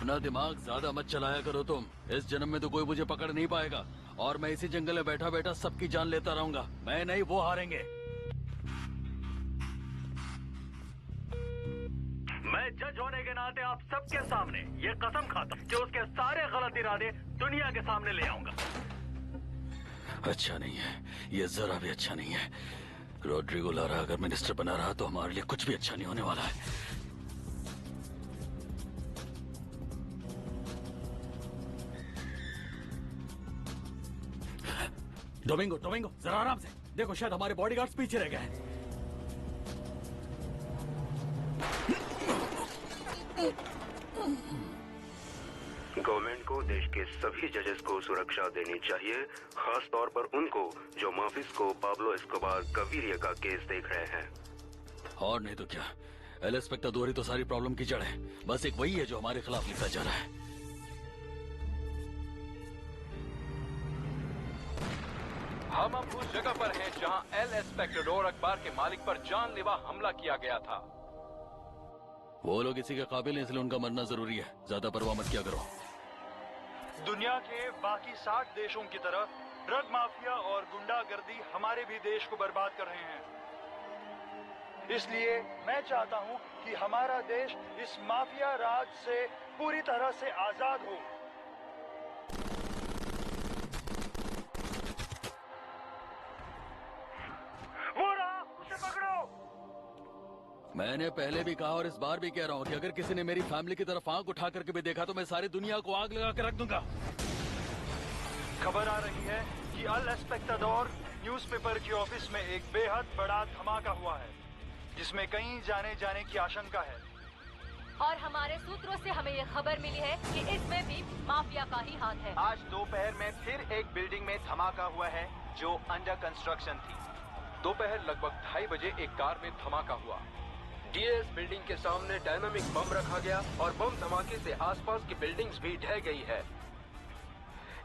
अपना दिमाग ज्यादा मत चलाया करो तुम। इस जन्म में तो कोई मुझे पकड़ नहीं पाएगा और मैं इसी जंगल में बैठा बैठा सबकी जान लेता रहूंगा। मैं नहीं, वो हारेंगे। मैं जज होने के नाते आप सबके सामने ये कसम खाता हूं कि उसके सारे गलत इरादे दुनिया के सामने ले आऊंगा। अच्छा नहीं है, ये जरा भी अच्छा नहीं है। रोड्रिगो लारा अगर मिनिस्टर बना रहा तो हमारे लिए कुछ भी अच्छा नहीं होने वाला है। डोमिंगो, डोमिंगो, जरा आराम से देखो, शायद हमारे बॉडीगार्ड्स पीछे रह गए हैं। गवर्नमेंट को देश के सभी जजेस को सुरक्षा देनी चाहिए, खास तौर पर उनको जो माफिस को पाब्लो एस्कोबार गवीरिया का केस देख रहे हैं। और नहीं तो क्या, एल एस्पेक्टाडोर ही तो सारी प्रॉब्लम की जड़ है। बस एक वही है जो हमारे खिलाफ लिखा जा रहा है। हम अब उस जगह पर हैं जहां एल एस्पेक्टाडोर अखबार के मालिक पर जानलेवा हमला किया गया था। वो लोग इसी के काबिल हैं, इसलिए उनका मरना जरूरी है। ज्यादा परवाह मत किया करो। दुनिया के बाकी 60 देशों की तरह ड्रग माफिया और गुंडागर्दी हमारे भी देश को बर्बाद कर रहे हैं। इसलिए मैं चाहता हूं कि हमारा देश इस माफिया राज से पूरी तरह से आजाद हो। वो रहा, उसे पकड़ो। मैंने पहले भी कहा और इस बार भी कह रहा हूँ कि अगर किसी ने मेरी फैमिली की तरफ आंख उठा करके भी देखा तो मैं सारी दुनिया को आग लगा कर रख दूंगा। खबर आ रही है कि अल एस्पेक्टाडोर न्यूज़पेपर के ऑफिस में एक बेहद बड़ा धमाका हुआ है, जिसमें कहीं जाने की आशंका है। और हमारे सूत्रों से हमें ये खबर मिली है कि इसमें भी माफिया का ही हाथ है। आज दोपहर में फिर एक बिल्डिंग में धमाका हुआ है जो अंडर कंस्ट्रक्शन थी। दोपहर लगभग 2:30 बजे एक कार में धमाका हुआ। डीएस बिल्डिंग के सामने डायनामिक बम रखा गया और बम धमाके से आसपास की बिल्डिंग्स भी ढह गई है।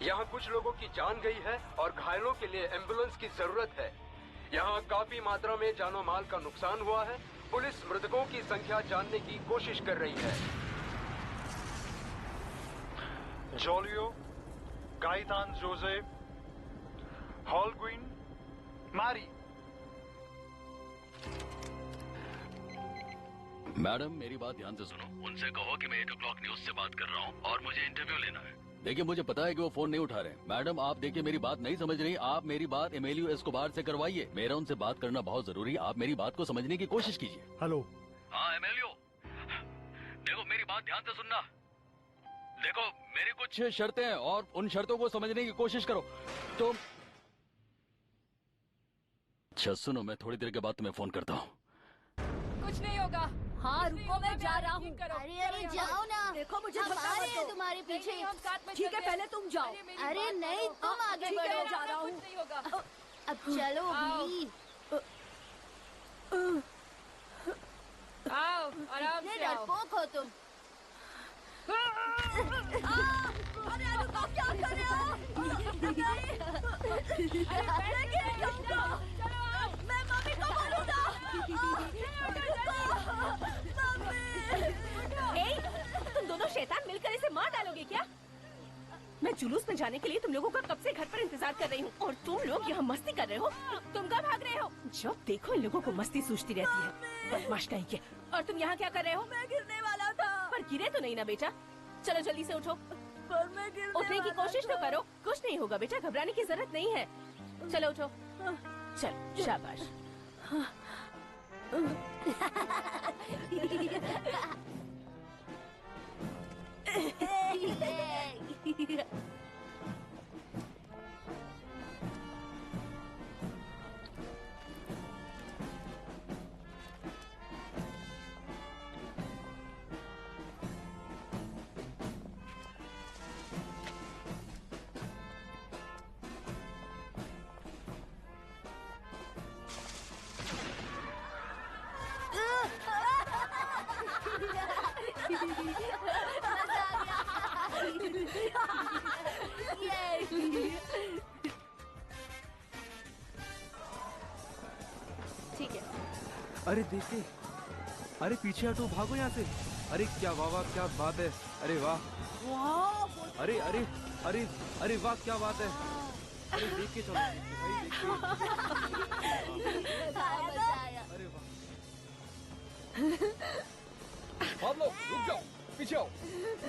यहाँ कुछ लोगों की जान गई है और घायलों के लिए एम्बुलेंस की जरूरत है। यहाँ काफी मात्रा में जानो माल का नुकसान हुआ है। पुलिस मृतकों की संख्या जानने की कोशिश कर रही है। जोलियो, गाइतान जोसे, हॉलग्विन, मारी। मैडम, मेरी बात ध्यान से सुनो। उनसे कहो कि मैं 8 o'clock न्यूज से बात कर रहा हूँ और मुझे इंटरव्यू लेना है। देखिए, मुझे पता है कि वो फोन नहीं उठा रहे। मैडम, आप देखिए, मेरी बात नहीं समझ रही। आप मेरी बात एमेलियो एस्कोबार से करवाइए। मेरा उनसे बात करना बहुत जरूरी है। आप मेरी बात को समझने की कोशिश कीजिए। हेलो। हाँ एमेलियो, देखो मेरी बात ध्यान से सुनना। देखो, मेरी कुछ शर्तें हैं और उन शर्तों को समझने की कोशिश करो। तो अच्छा सुनो, मैं थोड़ी देर के बाद तुम्हें फोन करता हूँ। कुछ नहीं होगा। हाँ रुको, मैं जा रहा हूँ। अरे अरे जाओ ना, देखो मुझे धक्का मत दो। तुम्हारे पीछे। ठीक है, पहले तुम जाओ। अरे नहीं, तुम आगे बढ़ो। जा रहा हूँ। अब चलो भी। आओ, आराम से आओ। डरपोक हो तुम। अरे रुको, क्या कर रहे हो? मैं मम्मी को बोलूँगा। तुम दोनों शैतान मिलकर इसे मार डालोगे क्या? मैं जुलूस में जाने के लिए तुम लोगों का कब से घर पर इंतजार कर रही हूँ और तुम लोग यहाँ मस्ती कर रहे हो। तुम कहाँ भाग रहे हो? जब देखो इन लोगों को मस्ती सूझती रहती है। बदमाश कहीं के। और तुम यहाँ क्या कर रहे हो? मैं गिरने वाला था। पर गिरे तो नहीं ना बेटा? चलो जल्दी से उठो। पर मैं उठने की कोशिश तो करो। कुछ नहीं होगा बेटा, घबराने की जरूरत नहीं है। चलो उठो। चल, शाबाश। ठीक है। अरे देखते, अरे पीछे हटो, भागो यहाँ से। अरे क्या वाह वाह क्या बात है। अरे वाह, अरे अरे अरे अरे वाह क्या बात है। अरे देख के चलो भाई, देख के। अरे वाह। पाब्लो रुक जाओ, पीछे आओ।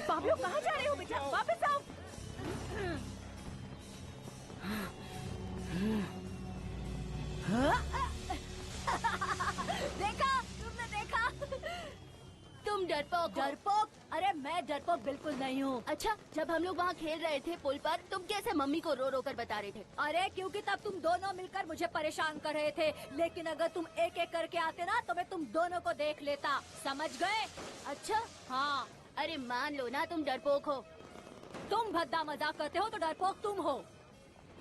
पाब्लो कहाँ जा रहे हो बेटा, वापस आओ। देखा, तुमने देखा? तुम डरपोक हो। डरपोक? अरे मैं डरपोक बिल्कुल नहीं हूँ। अच्छा, जब हम लोग वहाँ खेल रहे थे पुल पर, तुम कैसे मम्मी को रो रो कर बता रहे थे? अरे क्योंकि तब तुम दोनों मिलकर मुझे परेशान कर रहे थे, लेकिन अगर तुम एक एक करके आते ना तो मैं तुम दोनों को देख लेता। समझ गए? अच्छा, हाँ। अरे मान लो ना तुम डरपोक हो। तुम भद्दा मजाक करते हो तो डरपोक तुम हो।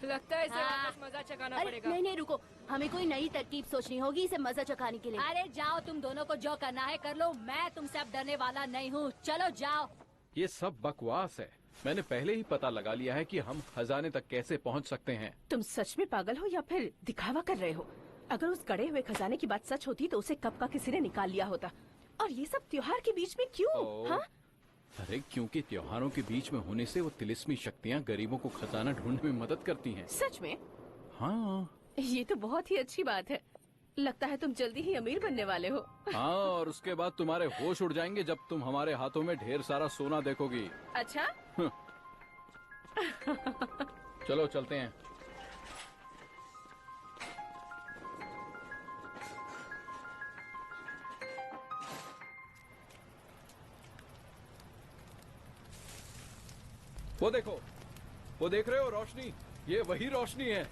लगता है इसे हाँ। वापस मजा चकाना अरे पड़ेगा। नहीं नहीं रुको, हमें कोई नई तरकीब सोचनी होगी इसे मजा चखाने के लिए। अरे जाओ, तुम दोनों को जो करना है कर लो, मैं तुमसे अब डरने वाला नहीं हूँ। चलो जाओ। ये सब बकवास है। मैंने पहले ही पता लगा लिया है कि हम खजाने तक कैसे पहुंच सकते हैं। तुम सच में पागल हो या फिर दिखावा कर रहे हो? अगर उस गड़े हुए खजाने की बात सच होती तो उसे कब का किसी ने निकाल लिया होता। और ये सब त्योहार के बीच में क्यों? हाँ? अरे क्योंकि त्योहारों के बीच में होने से वो तिलिस्मी शक्तियाँ गरीबों को खजाना ढूंढने में मदद करती हैं। सच में? हाँ। ये तो बहुत ही अच्छी बात है। लगता है तुम जल्दी ही अमीर बनने वाले हो। हाँ, और उसके बाद तुम्हारे होश उड़ जाएंगे जब तुम हमारे हाथों में ढेर सारा सोना देखोगी। अच्छा? चलो चलते हैं। वो देखो, वो देख रहे हो रोशनी? ये वही रोशनी है।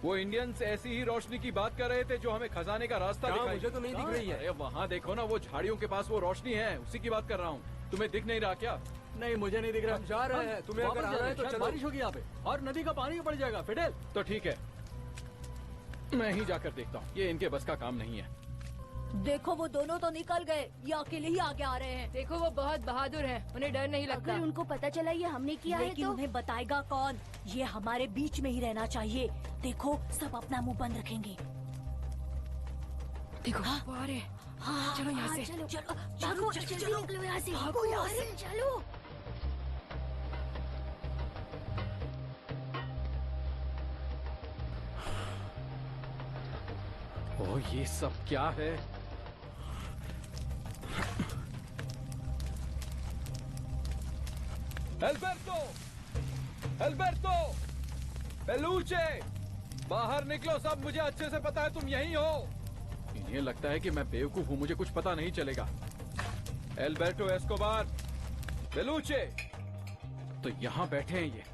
वो इंडियंस ऐसी ही रोशनी की बात कर रहे थे जो हमें खजाने का रास्ता दिखाई। मुझे तो नहीं दिख रही है। अरे वहाँ देखो ना, वो झाड़ियों के पास वो रोशनी है, उसी की बात कर रहा हूँ। तुम्हें दिख नहीं रहा क्या? नहीं मुझे नहीं दिख रहा। हम जा रहे हैं, तुम्हें अगर आना है तो चलो। बारिश होगी यहाँ पे और नदी का पानी पड़ जाएगा। फिडेल, तो ठीक है, मैं ही जाकर देखता हूँ। ये इनके बस का काम नहीं है। देखो वो दोनों तो निकल गए, ये अकेले ही आगे आ रहे हैं। देखो वो बहुत बहादुर हैं, उन्हें डर नहीं लगता। अगर उनको पता चला ये हमने किया है लेकिन तो उन्हें बताएगा कौन? ये हमारे बीच में ही रहना चाहिए। देखो सब अपना मुंह बंद रखेंगे। देखो वो आ रहे हैं। हाँ, चलो यहाँ से। चलो चलो भागो, जल्दी निकलो यहाँ से। भागो यहाँ से। चलो। ओह, ये सब क्या है? एल्बर्टो! एल्बर्टो! बेलूचे! बाहर निकलो सब, मुझे अच्छे से पता है तुम यहीं हो। इन्हें लगता है कि मैं बेवकूफ हूं, मुझे कुछ पता नहीं चलेगा। Alberto Escobar, Beluche! तो यहाँ बैठे हैं ये।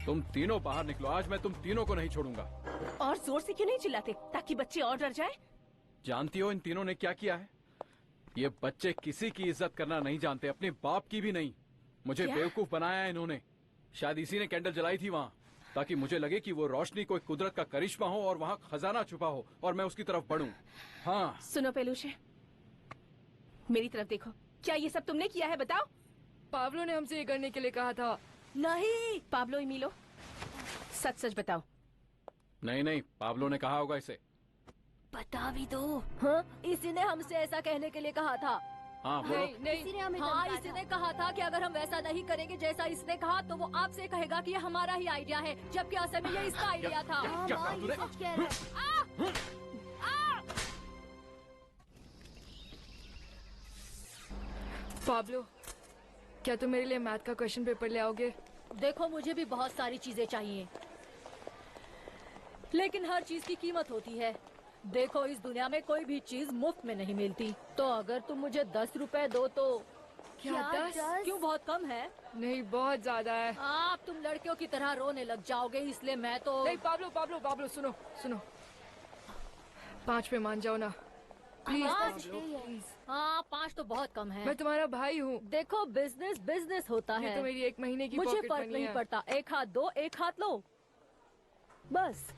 तुम तीनों बाहर निकलो, आज मैं तुम तीनों को नहीं छोड़ूंगा। और जोर से क्यों नहीं चिल्लाते ताकि बच्चे और डर जाए? जानती हो इन तीनों ने क्या किया है? ये बच्चे किसी की इज्जत करना नहीं जानते, अपने बाप की भी नहीं। मुझे क्या? बेवकूफ बनाया है इन्होंने। शायद इसी ने कैंडल जलाई थी वहाँ, ताकि मुझे लगे कि वो रोशनी कोई कुदरत का करिश्मा हो और वहाँ खजाना छुपा हो और मैं उसकी तरफ बढ़ूं। हाँ। सुनो पेलूशे, मेरी तरफ देखो। क्या ये सब तुमने किया है बताओ? पाब्लो ने हमसे ये करने के लिए कहा था। नहीं पाब्लो इमीलो, सच सच बताओ। नहीं नहीं, पाब्लो ने कहा होगा इसे। बता भी दो। हाँ, इसी ने हमसे ऐसा कहने के लिए कहा था। हाँ बोलो। इसी ने हमें हाँ, धमकाया इसने कहा था कि अगर हम वैसा नहीं करेंगे जैसा इसने कहा तो वो आपसे कहेगा कि ये हमारा ही आइडिया है, जबकि असल में ये इसका आइडिया था। हाँ, क्या माँ, कहा ये तूने? सच कह रहा है। पाब्लो, क्या तुम मेरे लिए मैथ का क्वेश्चन पेपर ले आओगे? देखो मुझे भी बहुत सारी चीजें चाहिए, लेकिन हर चीज की कीमत होती है। देखो इस दुनिया में कोई भी चीज मुफ्त में नहीं मिलती, तो अगर तुम मुझे 10 रुपए दो तो क्या 10? क्यों बहुत कम है? नहीं, बहुत ज्यादा है। आप तुम लड़कियों की तरह रोने लग जाओगे, इसलिए मैं तो नहीं पाब्लो, पाब्लो, पाब्लो, सुनो सुनो, 5 पे मान जाओ ना प्लीज। पाँच? Pablo, please. हाँ 5 तो बहुत कम है। मैं तुम्हारा भाई हूँ। देखो बिजनेस बिजनेस होता ये है। तो मेरी 1 महीने की मुझे पॉकेट फर्क मनी नहीं है। पड़ता, एक हाथ दो एक हाथ लो बस।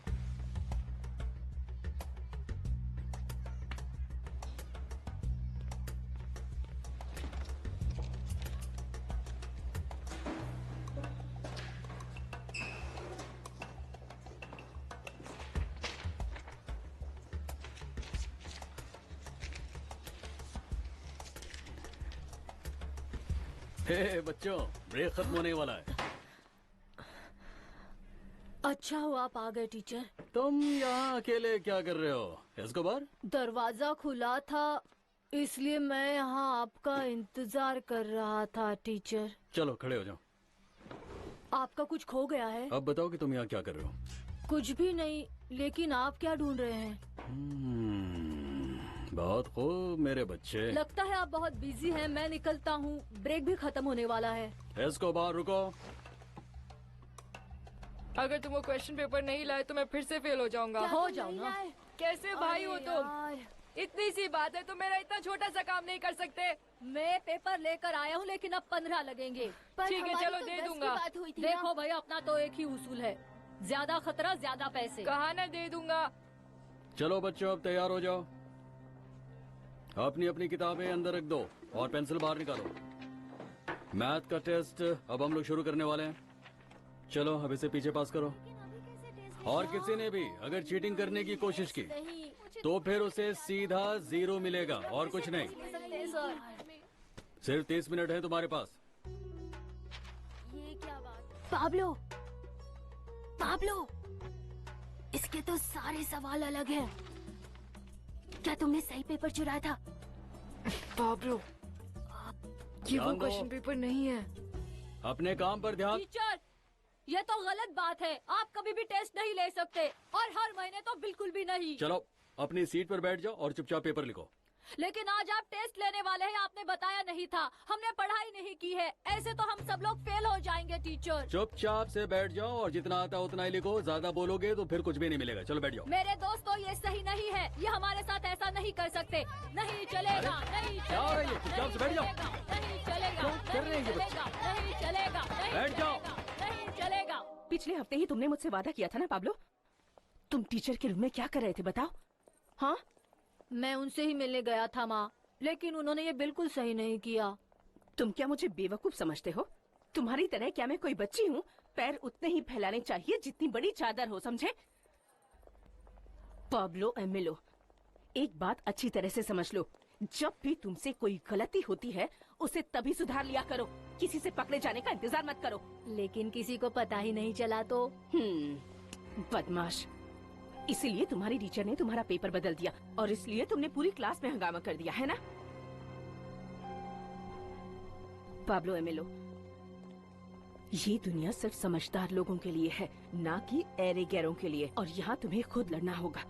हे बच्चों, ब्रेक खत्म होने वाला है। अच्छा हुआ आप आ गए टीचर। तुम यहाँ अकेले क्या कर रहे हो एस्कोबार? दरवाजा खुला था इसलिए मैं यहाँ आपका इंतजार कर रहा था टीचर। चलो खड़े हो जाओ। आपका कुछ खो गया है? अब बताओ कि तुम यहाँ क्या कर रहे हो? कुछ भी नहीं, लेकिन आप क्या ढूंढ रहे हैं? बहुत खूब मेरे बच्चे। लगता है आप बहुत बिजी हैं। मैं निकलता हूँ, ब्रेक भी खत्म होने वाला है। एस्कोबार रुको। अगर तुम वो क्वेश्चन पेपर नहीं लाए तो मैं फिर से फेल हो जाऊंगा। हो जाओ ना। कैसे भाई हो तुम? इतनी सी बात है तो मेरा इतना छोटा सा काम नहीं कर सकते? मैं पेपर लेकर आया हूँ लेकिन अब 15 लगेंगे। ठीक है चलो दे दूंगा। देखो भैया, अपना तो एक ही उसूल है, ज्यादा खतरा ज्यादा पैसे। कहा ना दे दूंगा। चलो बच्चों अब तैयार हो जाओ। अपनी अपनी किताबें अंदर रख दो और पेंसिल बाहर निकालो। मैथ का टेस्ट अब हम लोग शुरू करने वाले हैं। चलो अब इसे पीछे पास करो। और किसी ने भी अगर चीटिंग करने की कोशिश की तो फिर उसे सीधा 0 मिलेगा और कुछ नहीं। सिर्फ 30 मिनट है तुम्हारे पास। ये क्या बात? पाब्लो, पाब्लो, इसके तो सारे सवाल अलग हैं। क्या तुमने सही पेपर चुराया था? पाब्लो, ये वो ध्यान दो। क्वेश्चन पेपर नहीं है। अपने काम पर ध्यान। टीचर, ये तो गलत बात है। आप कभी भी टेस्ट नहीं ले सकते और हर महीने तो बिल्कुल भी नहीं। चलो अपनी सीट पर बैठ जाओ और चुपचाप पेपर लिखो। लेकिन आज आप टेस्ट लेने वाले हैं, आपने बताया नहीं था। हमने पढ़ाई नहीं की है, ऐसे तो हम सब लोग फेल हो जाएंगे टीचर। चुपचाप से बैठ जाओ और जितना आता है उतना ही लिखो। ज्यादा बोलोगे तो फिर कुछ भी नहीं मिलेगा। चलो बैठ जाओ। मेरे दोस्तों, ये सही नहीं है। ये हमारे साथ ऐसा नहीं कर सकते। नहीं चलेगा, नहीं क्या हो रहा है ये? चुपचाप से बैठ जाओ। नहीं चलेगा, कर रहे हैं ये बच्चे? नहीं चलेगा, बैठ जाओ। नहीं चलेगा। पिछले हफ्ते ही तुमने मुझसे वादा किया था ना पाब्लो? तुम टीचर के रूम में क्या कर रहे थे बताओ? हाँ, मैं उनसे ही मिलने गया था माँ, लेकिन उन्होंने ये बिल्कुल सही नहीं किया। तुम क्या मुझे बेवकूफ समझते हो? तुम्हारी तरह क्या मैं कोई बच्ची हूँ? पैर उतने ही फैलाने चाहिए जितनी बड़ी चादर हो, समझे? पाब्लो एमिलो, एक बात अच्छी तरह से समझ लो। जब भी तुमसे कोई गलती होती है उसे तभी सुधार लिया करो। किसी से पकड़े जाने का इंतजार मत करो। लेकिन किसी को पता ही नहीं चला तो? बदमाश। इसीलिए तुम्हारी टीचर ने तुम्हारा पेपर बदल दिया और इसलिए तुमने पूरी क्लास में हंगामा कर दिया है ना? पाब्लो एमिलो, ये दुनिया सिर्फ समझदार लोगों के लिए है, ना कि ऐरे गैरों के लिए। और यहाँ तुम्हें खुद लड़ना होगा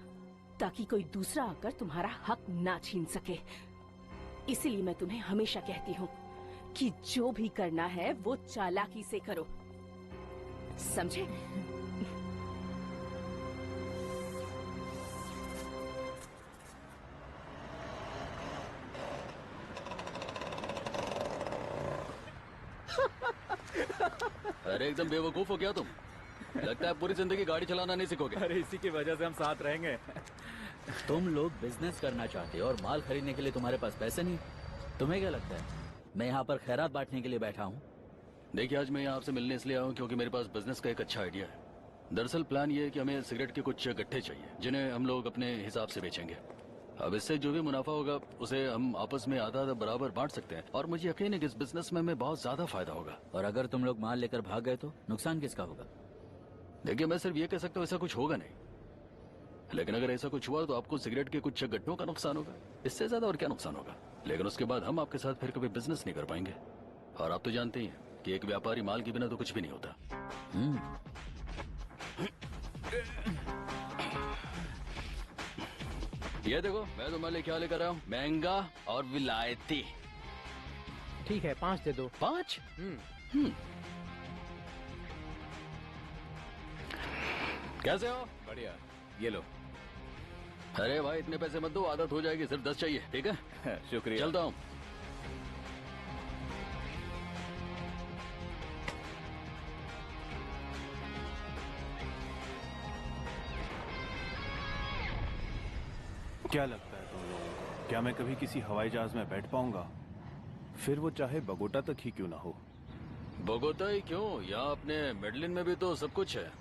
ताकि कोई दूसरा आकर तुम्हारा हक ना छीन सके। इसीलिए मैं तुम्हें हमेशा कहती हूँ कि जो भी करना है वो चालाकी से करो, समझे? अरे एकदम बेवकूफ हो क्या तुम? लगता है पूरी जिंदगी गाड़ी चलाना नहीं सीखोगे। अरे इसी की वजह से हम साथ रहेंगे। तुम लोग बिजनेस करना चाहते हो और माल खरीदने के लिए तुम्हारे पास पैसे नहीं। तुम्हें क्या लगता है मैं यहाँ पर खैरात बांटने के लिए बैठा हूँ? देखिए, आज मैं यहाँ आपसे मिलने इसलिए आया हूँ क्योंकि मेरे पास बिजनेस का एक अच्छा आइडिया है। दरअसल प्लान ये है कि हमें सिगरेट के कुछ गट्ठे चाहिए जिन्हें हम लोग अपने हिसाब से बेचेंगे। अब इससे जो भी मुनाफा होगा उसे हम आपस में आधा आधा बराबर बांट सकते हैं और मुझे यकीन है कि इस बिजनेस में हमें बहुत ज्यादा फायदा होगा। और अगर तुम लोग माल लेकर भाग गए तो नुकसान किसका होगा? देखिए, मैं सिर्फ ये कह सकता हूँ ऐसा कुछ होगा नहीं, लेकिन अगर ऐसा कुछ हुआ तो आपको सिगरेट के कुछ गट्ठों का नुकसान होगा। इससे ज्यादा और क्या नुकसान होगा? लेकिन उसके बाद हम आपके साथ फिर कभी बिजनेस नहीं कर पाएंगे। और आप तो जानते ही हैं कि एक व्यापारी माल के बिना तो कुछ भी नहीं होता। ये देखो, मैं तुम्हारे लिए क्या लेकर आया हूँ, महंगा और विलायती। ठीक है, 5 दे दो। 5? कैसे हो? बढ़िया, ये लो। अरे भाई इतने पैसे मत दो, आदत हो जाएगी। सिर्फ 10 चाहिए, ठीक है? शुक्रिया। चलता हूँ। क्या लगता है तुम लोगों को, क्या मैं कभी किसी हवाई जहाज में बैठ पाऊंगा? फिर वो चाहे बगोटा तक ही क्यों ना हो। बोगोता ही क्यों, यहाँ अपने मेडलिन में भी तो सब कुछ है।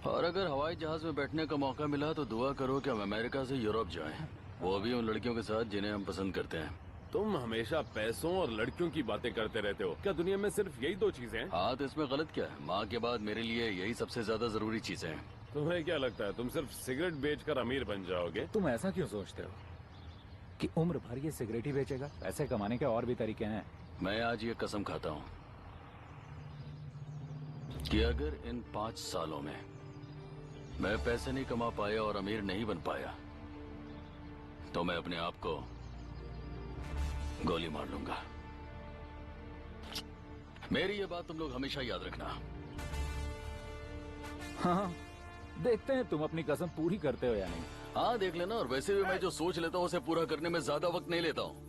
और अगर हवाई जहाज में बैठने का मौका मिला तो दुआ करो कि हम अमेरिका से यूरोप जाएं, वो भी उन लड़कियों के साथ जिन्हें हम पसंद करते हैं। तुम हमेशा पैसों और लड़कियों की बातें करते रहते हो। क्या दुनिया में सिर्फ यही दो चीजें हैं? हाँ, तो इसमें गलत क्या है? माँ के बाद मेरे लिए यही सबसे ज्यादा जरूरी चीजें हैं। तुम्हें क्या लगता है तुम सिर्फ सिगरेट बेचकर अमीर बन जाओगे? तुम ऐसा क्यों सोचते हो कि उम्र भर ये सिगरेट ही बेचेगा? पैसे कमाने के और भी तरीके हैं। मैं आज ये कसम खाता हूँ कि अगर इन 5 सालों में मैं पैसे नहीं कमा पाया और अमीर नहीं बन पाया तो मैं अपने आप को गोली मार लूंगा। मेरी ये बात तुम लोग हमेशा याद रखना। हाँ, देखते हैं तुम अपनी कसम पूरी करते हो या नहीं। हाँ, देख लेना। और वैसे भी मैं जो सोच लेता हूँ उसे पूरा करने में ज्यादा वक्त नहीं लेता हूँ।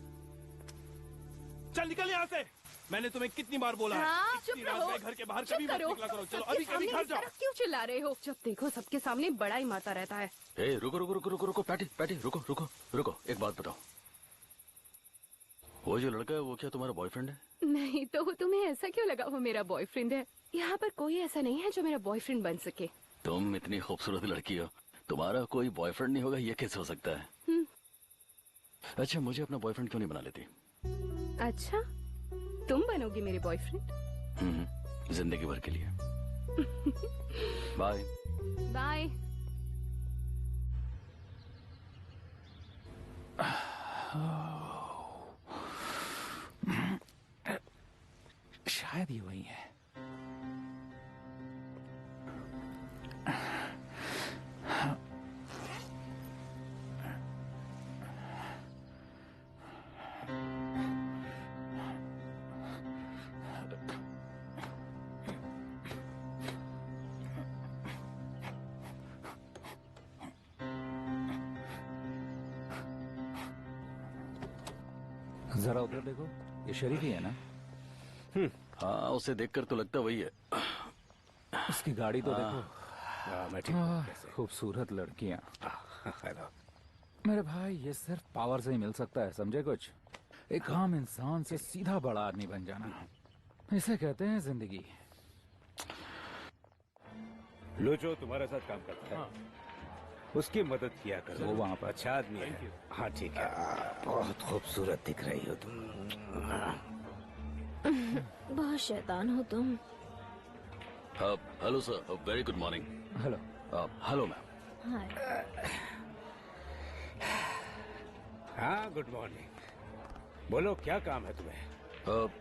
चल निकल यहाँ से। मैंने तुम्हें कितनी बार बोला है इतनी रात में घर के बाहर कभी मत निकला करो। चलो अभी कभी घर जाओ। क्यों चिल्ला रहे हो? जब देखो सबके सामने बड़ा ही मारता रहता है। ए, रुको रुको रुको रुको रुको पैटी पैटी रुको रुको रुको। एक बात बताओ, वो जो लड़का है वो क्या तुम्हारा बॉयफ्रेंड है? नहीं तो तुम्हें ऐसा क्यों लगा वो मेरा बॉयफ्रेंड है? यहाँ पर कोई ऐसा नहीं है जो मेरा बॉयफ्रेंड बन सके। तुम इतनी खूबसूरत लड़की हो, तुम्हारा कोई बॉयफ्रेंड नहीं होगा ये कैसे हो सकता है? अच्छा, मुझे अपना बॉयफ्रेंड क्यों नहीं बना लेती? अच्छा, तुम बनोगी मेरे बॉयफ्रेंड? जिंदगी भर के लिए। Bye bye. शायद ये वही है। जरा उधर देखो, ये शरीफ ही है ना? हाँ, उसे देखकर तो लगता वही है। उसकी गाड़ी तो देखो। मैं ठीक हूँ। खूबसूरत लड़कियां। मेरे भाई, ये सिर्फ पावर से ही मिल सकता है, समझे कुछ? एक आम इंसान से सीधा बड़ा आदमी बन जाना, इसे कहते हैं जिंदगी। लुचो तुम्हारे साथ काम करता है, उसकी मदद किया करो। वो वहाँ पर अच्छा आदमी है। हाँ ठीक है। बहुत खूबसूरत दिख रही हो तुम। बहुत शैतान हो तुम। Hello sir, very good morning. Hello. Hello ma'am. हाँ, गुड मॉर्निंग। बोलो क्या काम है तुम्हें?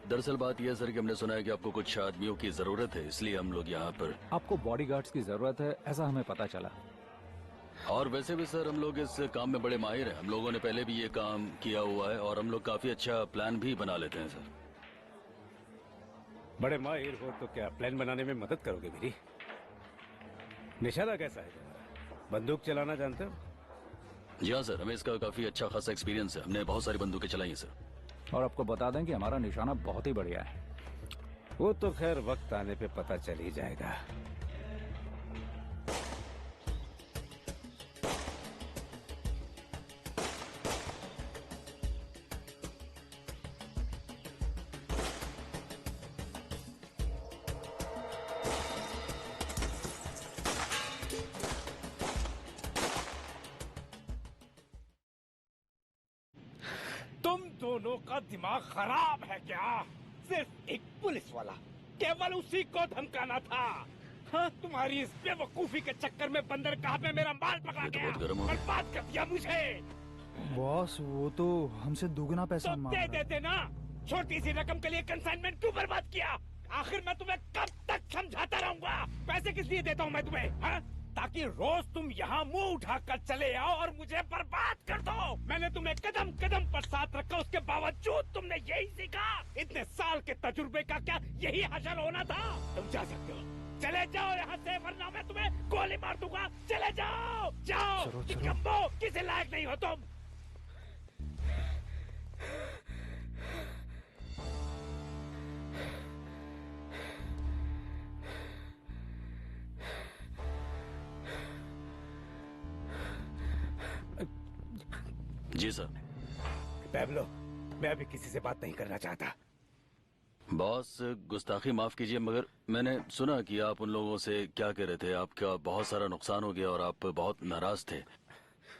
दरअसल बात यह है सर कि हमने सुना है कि आपको कुछ आदमियों की जरूरत है, इसलिए हम लोग यहाँ पर। आपको बॉडीगार्ड्स की जरूरत है ऐसा हमें पता चला। और वैसे भी सर हम लोग इस काम में बड़े माहिर हैं। हम लोगों ने पहले भी ये काम किया हुआ है और हम लोग काफी अच्छा प्लान भी बना लेते हैं सर। बड़े माहिर हो तो क्या प्लान बनाने में मदद करोगे मेरी? निशाना कैसा है तुम्हारा? बंदूक चलाना जानते हो? जी हाँ सर, हमें इसका काफी अच्छा खासा एक्सपीरियंस है। हमने बहुत सारी बंदूकें चलाई हैं सर। और आपको बता दें कि हमारा निशाना बहुत ही बढ़िया है। वो तो खैर वक्त आने पे पता चल ही जाएगा। तुम दोनों का दिमाग खराब है क्या? सिर्फ एक पुलिस वाला, केवल उसी को धमकाना था। हाँ, तुम्हारी इस बेवकूफी के चक्कर में बंदरगाह में मेरा माल पकड़ा गया, बर्बाद कर दिया मुझे। बॉस, वो तो हमसे दुगना पैसा तो मांग दे रहा है। देते ना। छोटी सी रकम के लिए कंसाइनमेंट क्यों बर्बाद किया? आखिर मैं तुम्हें कब तक समझाता रहूंगा? पैसे किस लिए देता हूँ मैं तुम्हें? हाँ? ताकि रोज तुम यहाँ मुंह उठाकर चले आओ और मुझे बर्बाद कर दो। मैंने तुम्हें कदम कदम पर साथ रखा, उसके बावजूद तुमने यही सीखा। इतने साल के तजुर्बे का क्या यही हासिल होना था? तुम जा सकते हो, चले जाओ यहाँ से, वरना मैं तुम्हें गोली मार दूंगा। चले जाओ, जाओ। निकम्मो, किसी लायक नहीं हो तुम। जी सर। पैब्लो, मैं अभी किसी से बात नहीं करना चाहता। बॉस, गुस्ताखी माफ कीजिए, मगर मैंने सुना कि आप उन लोगों से क्या कह रहे थे। आपका बहुत सारा नुकसान हो गया और आप बहुत नाराज थे।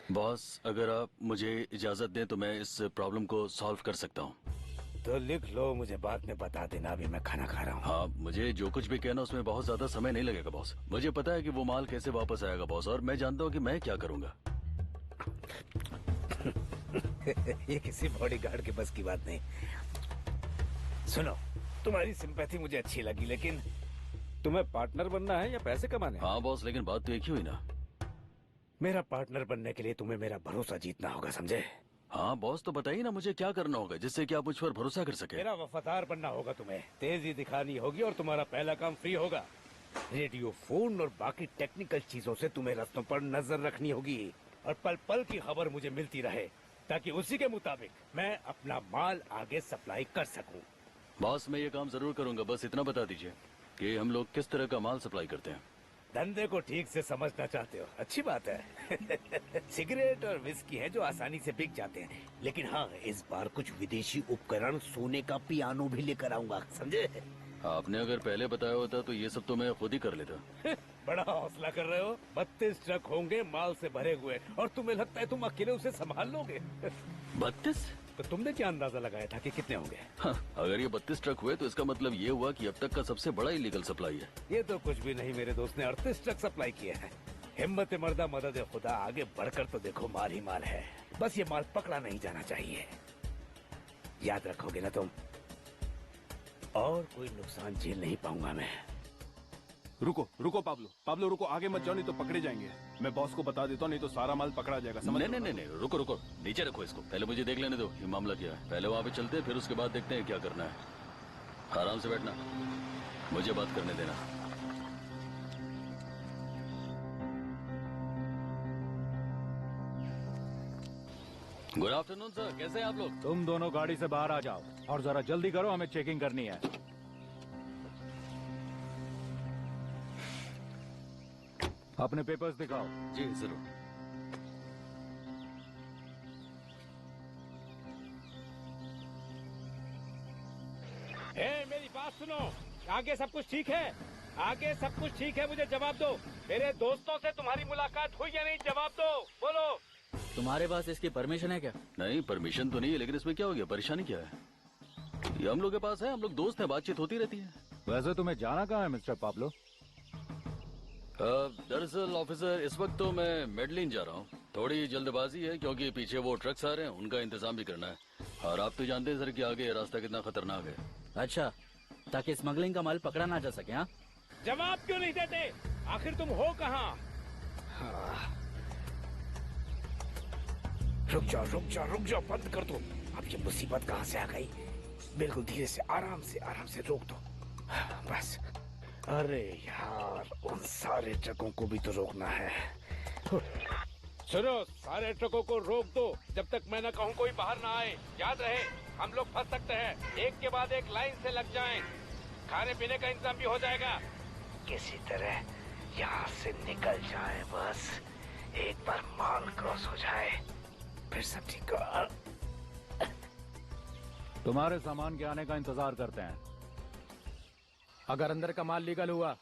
बॉस, अगर आप मुझे इजाजत दें तो मैं इस प्रॉब्लम को सॉल्व कर सकता हूँ। तो लिख लो, मुझे बाद में बता देना, अभी मैं खाना खा रहा हूँ। हाँ, मुझे जो कुछ भी कहना उसमें बहुत ज्यादा समय नहीं लगेगा बॉस। मुझे पता है कि वो माल कैसे वापस आएगा बॉस, और मैं जानता हूँ कि मैं क्या करूँगा। ये किसी बॉडीगार्ड के बस की बात नहीं। सुनो, तुम्हारी सिंपैथी मुझे अच्छी लगी, लेकिन तुम्हें पार्टनर बनना है या पैसे कमाने? हाँ बॉस, लेकिन बात तो एक ही हुई ना। मेरा पार्टनर बनने के लिए तुम्हें मेरा भरोसा जीतना होगा, समझे? हाँ बॉस, तो बताइए ना मुझे क्या करना होगा जिससे कि आप मुझ पर भरोसा कर सके। मेरा वफादार बनना होगा तुम्हें, तेजी दिखानी होगी और तुम्हारा पहला काम फ्री होगा। रेडियो, फोन और बाकी टेक्निकल चीजों से तुम्हें रास्तों पर नजर रखनी होगी और पल पल की खबर मुझे मिलती रहे, ताकि उसी के मुताबिक मैं अपना माल आगे सप्लाई कर सकूं। बॉस, मैं ये काम जरूर करूंगा, बस इतना बता दीजिए कि हम लोग किस तरह का माल सप्लाई करते हैं। धंधे को ठीक से समझना चाहते हो, अच्छी बात है। सिगरेट और विस्की है जो आसानी से बिक जाते हैं, लेकिन हाँ, इस बार कुछ विदेशी उपकरण, सोने का पियानो भी लेकर आऊंगा, समझे? आपने अगर पहले बताया होता तो ये सब तो मैं खुद ही कर लेता। बड़ा हौसला कर रहे हो। 32 ट्रक होंगे माल से भरे हुए, और तुम्हें लगता है तुम अकेले उसे संभाल लोगे? 32? तो तुमने क्या अंदाजा लगाया था कि कितने होंगे? हाँ, अगर ये 32 ट्रक हुए तो इसका मतलब ये हुआ कि अब तक का सबसे बड़ा इलीगल सप्लाई है। ये तो कुछ भी नहीं, मेरे दोस्त ने 38 ट्रक सप्लाई किए हैं। हिम्मत मर्दा मदद खुदा, आगे बढ़कर तो देखो, माल ही माल है। बस ये माल पकड़ा नहीं जाना चाहिए, याद रखोगे ना तुम? और कोई नुकसान झेल नहीं पाऊंगा मैं। रुको रुको पाब्लो, पाब्लो रुको, आगे मत जाओ नहीं तो पकड़े जाएंगे। मैं बॉस को बता देता हूँ, नहीं तो सारा माल पकड़ा जाएगा, समझ? नहीं नहीं नहीं, रुको रुको, नीचे रखो इसको, पहले मुझे देख लेने दो ये मामला क्या है। पहले वहाँ पे चलते हैं, फिर उसके बाद देखते हैं क्या करना है। आराम से बैठना, मुझे बात करने देना। गुड आफ्टरनून सर, कैसे हैं आप लोग? तुम दोनों गाड़ी से बाहर आ जाओ और जरा जल्दी करो, हमें चेकिंग करनी है। अपने पेपर्स दिखाओ। जी जरूर। मेरी बात सुनो, आगे सब कुछ ठीक है? आगे सब कुछ ठीक है? मुझे जवाब दो। मेरे दोस्तों से तुम्हारी मुलाकात हुई या नहीं? जवाब दो, बोलो। तुम्हारे पास इसकी परमिशन है क्या? नहीं, परमिशन तो नहीं है, लेकिन इसमें क्या हो गया? परेशानी क्या है? ये हम लोग के पास है, हम लोग दोस्त हैं, बातचीत होती रहती है। वैसे तुम्हें जाना कहाँ है मिस्टर पाब्लो? दरअसल ऑफिसर, इस वक्त तो मैं मेडलिन जा रहा हूँ। थोड़ी जल्दबाजी है क्योंकि पीछे वो ट्रक्स आ रहे हैं, उनका इंतजाम भी करना है। और आप तो जानते हैं सर कि आगे रास्ता कितना खतरनाक है। अच्छा, ताकि स्मगलिंग का माल पकड़ा ना जा सके। हाँ, जवाब क्यों नहीं देते? आखिर तुम हो कहाँ? रुक जाओ, बंद कर दो। अब ये मुसीबत कहाँ से आ गई? बिल्कुल धीरे से, आराम से रोक दो, बस। अरे यार, उन सारे ट्रकों को भी तो रोकना है। सुनो, सारे ट्रकों को रोक दो जब तक मैं न कहूँ कोई बाहर ना आए। याद रहे, हम लोग फंस सकते हैं। एक के बाद एक लाइन से लग जाएं। खाने पीने का इंतजाम भी हो जाएगा। किसी तरह यहाँ से निकल जाए, बस एक बार माल क्रॉस हो जाए, फिर सब ठीक हो। तुम्हारे सामान के आने का इंतजार करते हैं। अगर अंदर का माल लीगल हुआ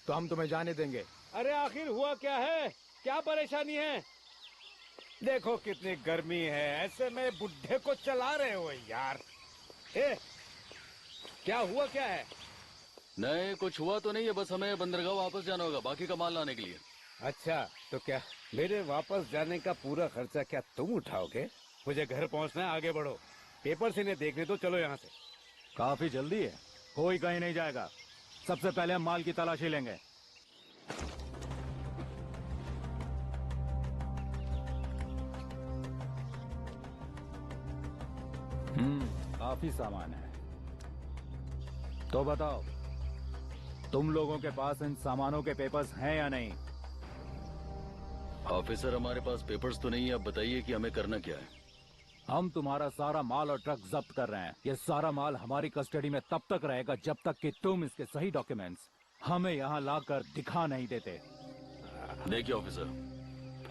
तो हम तुम्हें जाने देंगे। अरे आखिर हुआ क्या है? क्या परेशानी है? देखो कितनी गर्मी है, ऐसे में बुढ़े को चला रहे हो यार। क्या हुआ, क्या है? नहीं, कुछ हुआ तो नहीं है, बस हमें बंदरगाह वापस जाना होगा बाकी का माल लाने के लिए। अच्छा, तो क्या मेरे वापस जाने का पूरा खर्चा क्या तुम उठाओगे? मुझे घर पहुंचना है, आगे बढ़ो। पेपर से इन्हें देखने दो, चलो यहाँ से। काफी जल्दी है, कोई कहीं नहीं जाएगा। सबसे पहले हम माल की तलाशी लेंगे। काफी सामान है। तो बताओ, तुम लोगों के पास इन सामानों के पेपर्स हैं या नहीं? ऑफिसर, हमारे पास पेपर्स तो नहीं है। अब बताइए कि हमें करना क्या है। हम तुम्हारा सारा माल और ट्रक जब्त कर रहे हैं। ये सारा माल हमारी कस्टडी में तब तक रहेगा जब तक कि तुम इसके सही डॉक्यूमेंट्स हमें यहाँ लाकर दिखा नहीं देते। देखिए ऑफिसर,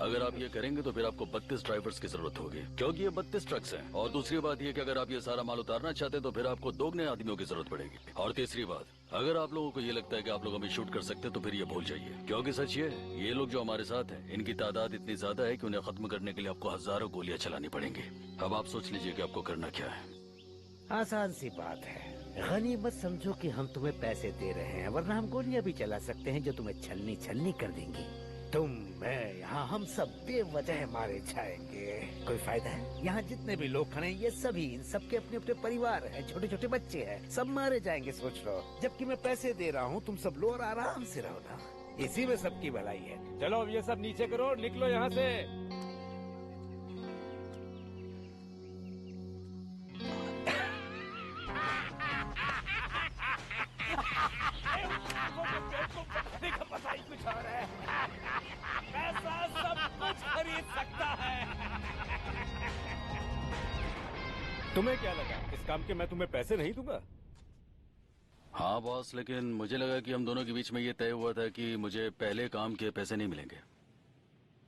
अगर आप ये करेंगे तो फिर आपको 32 ड्राइवर्स की जरूरत होगी, क्योंकि ये 32 ट्रक्स हैं। और दूसरी बात ये कि अगर आप ये सारा माल उतारना चाहते हैं तो फिर आपको 2 आदमियों की जरूरत पड़ेगी। और तीसरी बात, अगर आप लोगों को ये लगता है कि आप लोग हमें शूट कर सकते हैं तो फिर ये भूल जाइए, क्योंकि सच ये है, ये लोग जो हमारे साथ हैं इनकी तादाद इतनी ज्यादा है कि उन्हें खत्म करने के लिए आपको हजारों गोलियां चलानी पड़ेंगी। अब आप सोच लीजिए कि आपको करना क्या है। आसान सी बात है, गनीमत समझो कि हम तुम्हें पैसे दे रहे हैं, वरना हम गोलियां भी चला सकते हैं जो तुम्हें छलनी छलनी कर देंगी। तुम, मैं, यहाँ हम सब बेवजह मारे जाएंगे। कोई फायदा है? यहाँ जितने भी लोग खड़े हैं ये सभी, इन सबके अपने अपने परिवार हैं, छोटे छोटे बच्चे हैं, सब मारे जाएंगे सोच लो। जबकि मैं पैसे दे रहा हूँ, तुम सब लो और आराम से रहो ना, इसी में सबकी भलाई है। चलो अब ये सब नीचे करो, निकलो यहाँ से। कुछ और है, पैसा सब कुछ खरीद सकता है। तुम्हें क्या लगा इस काम के मैं तुम्हें पैसे नहीं दूंगा? हाँ बॉस, लेकिन मुझे लगा कि हम दोनों के बीच में ये तय हुआ था कि मुझे पहले काम के पैसे नहीं मिलेंगे।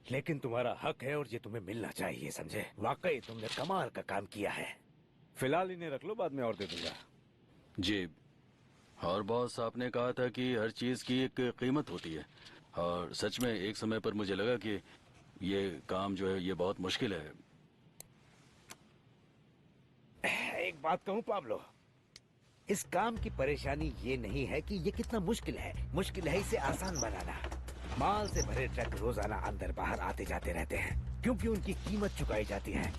लेकिन तुम्हारा हक है और ये तुम्हें मिलना चाहिए, समझे? वाकई तुमने कमाल का काम किया है। फिलहाल इन्हें रख लो, बाद में और दे दूंगा। जी, और बॉस आपने कहा था कि हर चीज की एक कीमत होती है, और सच में एक समय पर मुझे लगा कि ये काम जो है ये बहुत मुश्किल है। एक बात कहूँ पाब्लो, इस काम की परेशानी ये नहीं है कि ये कितना मुश्किल है इसे आसान बनाना। माल से भरे ट्रक रोजाना अंदर बाहर आते जाते रहते हैं, क्योंकि उनकी कीमत चुकाई जाती है।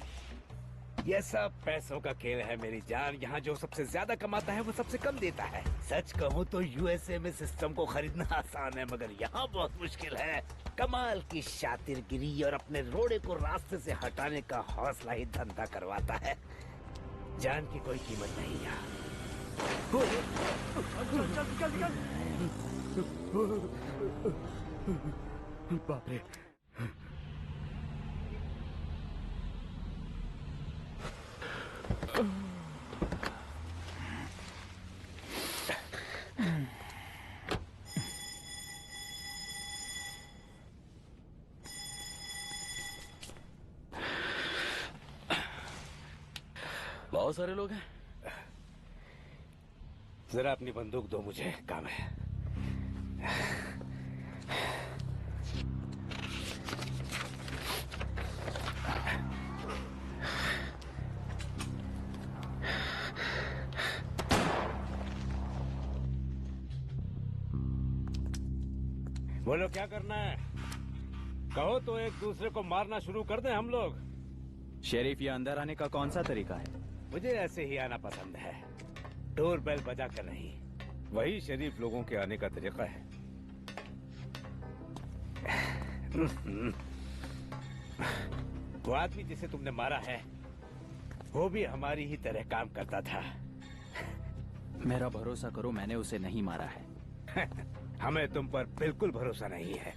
ये सब पैसों का खेल है मेरी जान। यहाँ जो सबसे ज्यादा कमाता है वो सबसे कम देता है। सच कहूँ तो यूएसए में सिस्टम को खरीदना आसान है, मगर यहाँ बहुत मुश्किल है। कमाल की शातिरगिरी और अपने रोड़े को रास्ते से हटाने का हौसला ही धंधा करवाता है। जान की कोई कीमत नहीं यहाँ। बाप रे, बहुत सारे लोग हैं। जरा अपनी बंदूक दो, मुझे काम है। बोलो क्या करना है? कहो तो एक दूसरे को मारना शुरू कर दें हम लोग। शेरिफ, ये अंदर आने का कौन सा तरीका है? मुझे ऐसे ही आना पसंद है, डोर बेल बजा कर नहीं। वही शरीफ लोगों के आने का तरीका है। वो आदमी जिसे तुमने मारा है वो भी हमारी ही तरह काम करता था। मेरा भरोसा करो, मैंने उसे नहीं मारा है। हमें तुम पर बिल्कुल भरोसा नहीं है,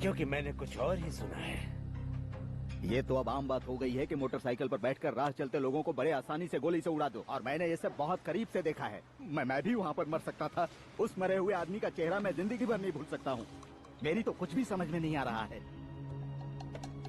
क्योंकि मैंने कुछ और ही सुना है। ये तो अब आम बात हो गई है कि मोटरसाइकिल पर बैठकर राह चलते लोगों को बड़े आसानी से गोली से उड़ा दो, और मैंने ये सब बहुत करीब से देखा है। मैं भी वहाँ पर मर सकता था। उस मरे हुए आदमी का चेहरा मैं जिंदगी भर नहीं भूल सकता हूँ। मेरी तो कुछ भी समझ में नहीं आ रहा है।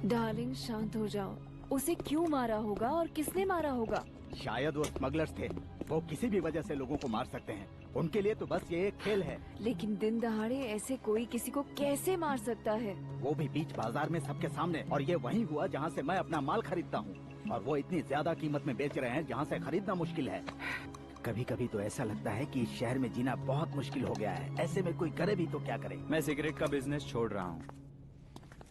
डार्लिंग, शांत हो जाओ। उसे क्यों मारा होगा और किसने मारा होगा? शायद वो स्मगलर्स थे। वो किसी भी वजह से लोगों को मार सकते हैं। उनके लिए तो बस ये एक खेल है। लेकिन दिन दहाड़े ऐसे कोई किसी को कैसे मार सकता है? वो भी बीच बाजार में सबके सामने, और ये वहीं हुआ जहाँ से मैं अपना माल खरीदता हूँ, और वो इतनी ज्यादा कीमत में बेच रहे हैं जहाँ से खरीदना मुश्किल है। कभी कभी तो ऐसा लगता है कि इस शहर में जीना बहुत मुश्किल हो गया है। ऐसे में कोई करे भी तो क्या करे। मैं सिगरेट का बिजनेस छोड़ रहा हूँ,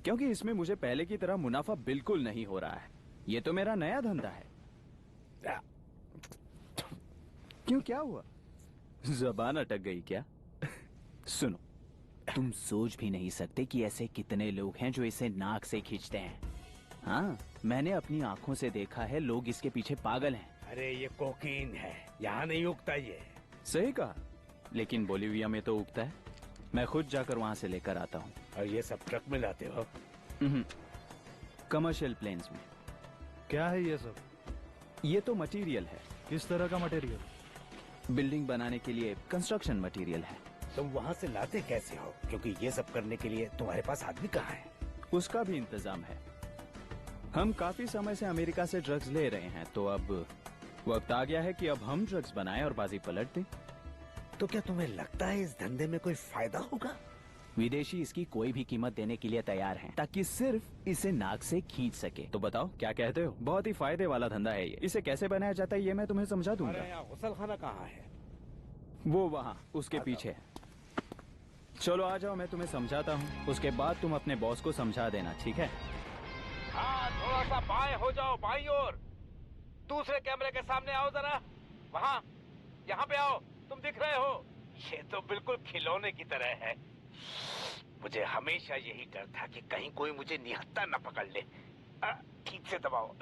क्योंकि इसमें मुझे पहले की तरह मुनाफा बिल्कुल नहीं हो रहा है। ये तो मेरा नया धंधा है। क्यों, क्या हुआ? जबान अटक गई क्या? सुनो, तुम सोच भी नहीं सकते कि ऐसे कितने लोग हैं जो इसे नाक से खींचते हैं। हाँ, मैंने अपनी आंखों से देखा है, लोग इसके पीछे पागल हैं। अरे ये कोकीन है, यहाँ नहीं उगता ये। सही कहा, लेकिन बोलिविया में तो उगता है। मैं खुद जाकर वहाँ से लेकर आता हूँ। और ये सब ट्रक में लाते हो? कमर्शियल प्लेन्स में। क्या है ये सब? ये तो मटेरियल है। किस तरह का मटेरियल? बिल्डिंग बनाने के लिए कंस्ट्रक्शन मटेरियल है। तुम वहाँ से लाते कैसे हो? क्योंकि ये सब करने के लिए तुम्हारे पास आदमी कहाँ है? उसका भी इंतजाम है। हम काफी समय से अमेरिका से ड्रग्स ले रहे हैं, तो अब वक्त आ गया है कि अब हम ड्रग्स बनाएं और बाजी पलट दें। तो क्या तुम्हें लगता है इस धंधे में कोई फायदा होगा? विदेशी इसकी कोई भी कीमत देने के लिए तैयार हैं, ताकि सिर्फ इसे नाक से खींच सके। तो बताओ क्या कहते हो? बहुत ही फायदे वाला धंधा है ये। इसे कैसे बनाया जाता है ये मैं तुम्हें समझा दूंगा। अरे यहाँ गुसल खाना कहाँ है? वो वहाँ उसके पीछे। चलो आ जाओ, मैं तुम्हें समझाता हूँ, उसके बाद तुम अपने बॉस को समझा देना, ठीक है? हाँ, थोड़ा सा बाएं हो जाओ, बाईं ओर। दूसरे कैमरे के सामने आओ जरा। वहाँ, यहाँ पे आओ। तुम दिख रहे हो? ये तो बिल्कुल खिलौने की तरह है। मुझे हमेशा यही डर था कि कहीं कोई मुझे निहत्था न पकड़ ले। ठीक से दबाओ।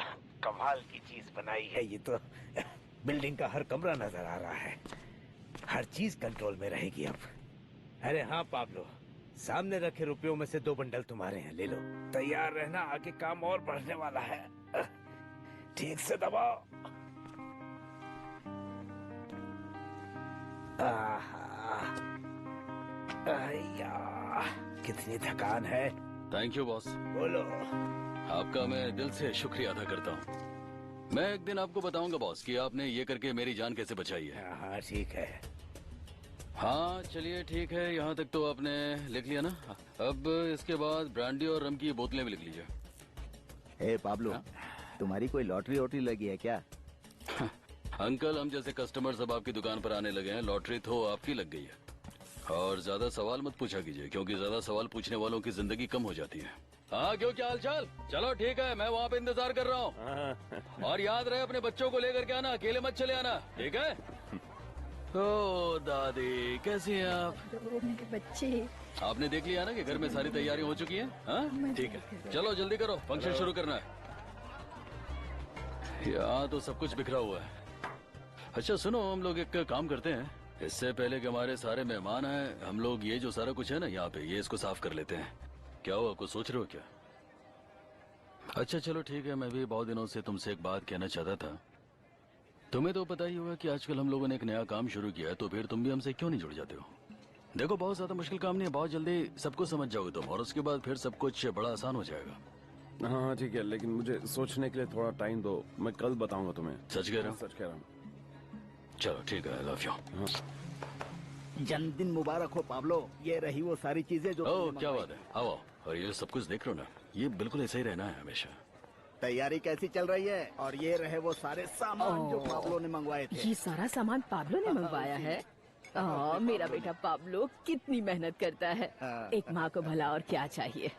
कमाल की चीज बनाई है ये तो। बिल्डिंग का हर कमरा नजर आ रहा है। हर चीज कंट्रोल में रहेगी अब। अरे हाँ पाब्लो, सामने रखे रुपयों में से 2 बंडल तुम्हारे हैं, ले लो। तैयार रहना, आगे काम और बढ़ने वाला है। ठीक से दबाओ। कितनी थकान है। Thank you boss. बोलो। आपका मैं दिल से शुक्रिया अदा करता हूँ। मैं एक दिन आपको बताऊंगा बॉस कि आपने ये करके मेरी जान कैसे बचाई है। हाँ ठीक है। हाँ चलिए ठीक है, यहाँ तक तो आपने लिख लिया ना। अब इसके बाद ब्रांडी और रम की बोतलें भी लिख लीजिए। हे पाब्लो, तुम्हारी कोई लॉटरी वॉटरी लगी है क्या? अंकल, हम जैसे कस्टमर सब आपकी दुकान पर आने लगे हैं। लॉटरी तो आपकी लग गई है। और ज्यादा सवाल मत पूछा कीजिए, क्योंकि ज्यादा सवाल पूछने वालों की जिंदगी कम हो जाती है। हाँ क्यों, क्या हाल चाल? चलो ठीक है, मैं वहाँ पे इंतजार कर रहा हूँ। और याद रहे अपने बच्चों को लेकर के आना, अकेले मत चले आना, ठीक है? ओ दादी, कैसी हैं आप? मेरे बच्चे। आपने देख लिया ना कि घर में सारी तैयारी हो चुकी है? हाँ ठीक है, चलो जल्दी करो, फंक्शन शुरू करना है। यहाँ तो सब कुछ बिखरा हुआ है। अच्छा सुनो, हम लोग एक काम करते हैं, इससे पहले कि हमारे सारे मेहमान आए, हम लोग ये जो सारा कुछ है ना यहाँ पे, ये इसको साफ कर लेते हैं। क्या हुआ, कुछ सोच रहे हो क्या? अच्छा चलो ठीक है, मैं भी बहुत दिनों से तुमसे एक बात कहना चाहता था। तुम्हें तो पता ही होगा कि आजकल हम लोगों ने एक नया काम शुरू किया है, तो फिर तुम भी हमसे क्यों नहीं जुड़ जाते हो? देखो बहुत ज्यादा मुश्किल काम नहीं है, बहुत जल्दी सब कुछ समझ जाओगे तुम, और उसके बाद फिर सब कुछ बड़ा आसान हो जाएगा। हाँ ठीक है, लेकिन मुझे सोचने के लिए थोड़ा टाइम दो, मैं कल बताऊंगा तुम्हें। सच कह रहा हूँ? सच कह रहा हूँ। चलो ठीक है, लव यू। जन्मदिन मुबारक हो पाब्लो। ये रही वो सारी चीजें जो क्या बात है, आओ। और ये सब कुछ देख रहे हो ना, ये बिल्कुल ऐसा ही रहना है हमेशा। तैयारी कैसी चल रही है? और ये रहे वो सारे सामान जो पाब्लो ने मंगवाए थे। ये सारा सामान पाब्लो ने मंगवाया है? मेरा बेटा पाब्लो कितनी मेहनत करता है। एक माँ को भला और क्या चाहिए।